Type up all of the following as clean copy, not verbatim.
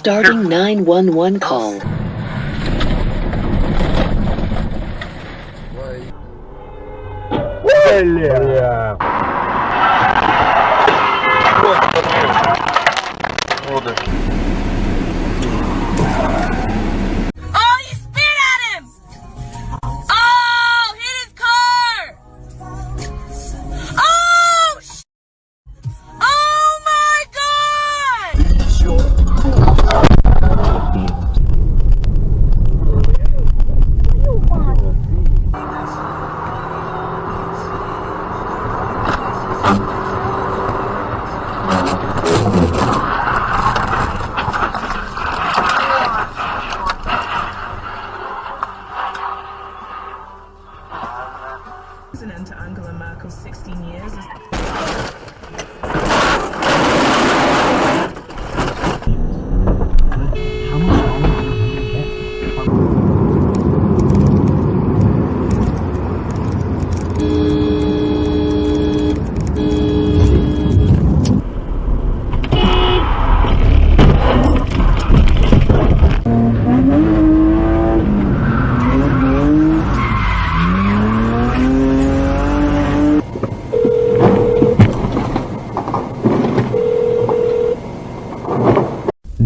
Starting 911 call.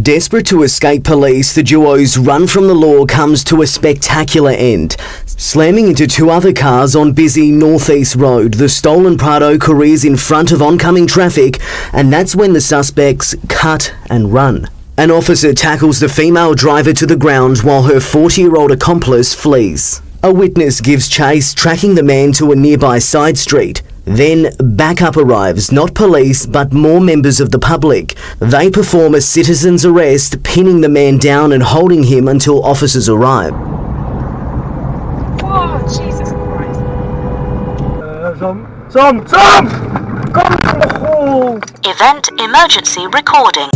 Desperate to escape police, the duo's run from the law comes to a spectacular end. Slamming into two other cars on busy Northeast Road, the stolen Prado careers in front of oncoming traffic, and that's when the suspects cut and run. An officer tackles the female driver to the ground while her 40-year-old accomplice flees. A witness gives chase, tracking the man to a nearby side street. Then backup arrives, not police, but more members of the public. They perform a citizen's arrest, pinning the man down and holding him until officers arrive. Oh, Jesus Christ. Event emergency recording.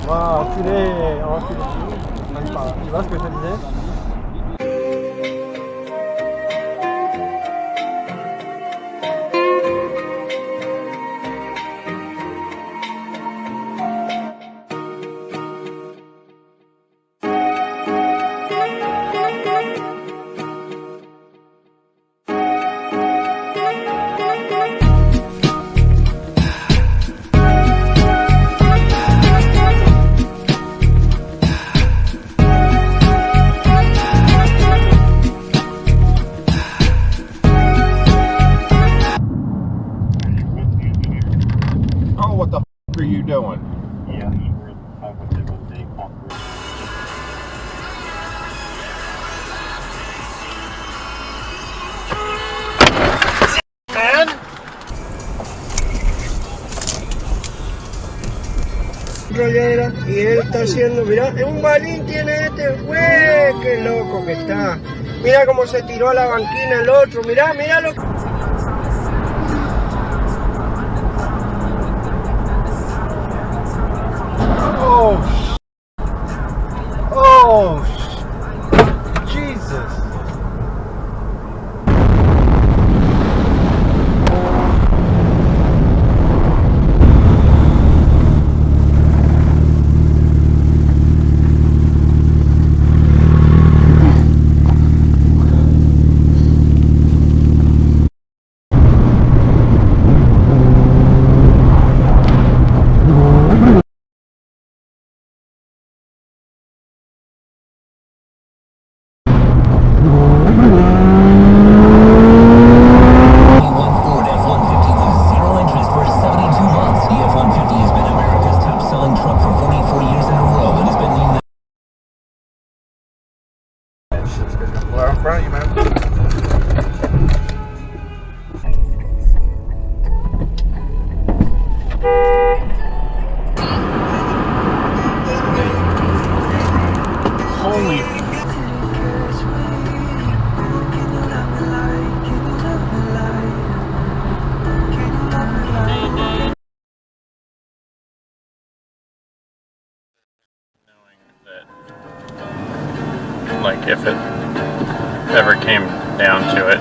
Wow, stylé. Oh, stylé. Tu vois ce que je te disais? what the are you doing? Yeah, you were talking with them when they conquered. Man? Rollera, y él está haciendo, mirá, un balín tiene este, güey, qué loco que está. Mira cómo se tiró a la banquina el otro, mirá, mirá lo que... Oh, oh, Jesus. Well, in front of you, man. Holy. Like if it ever came down to it,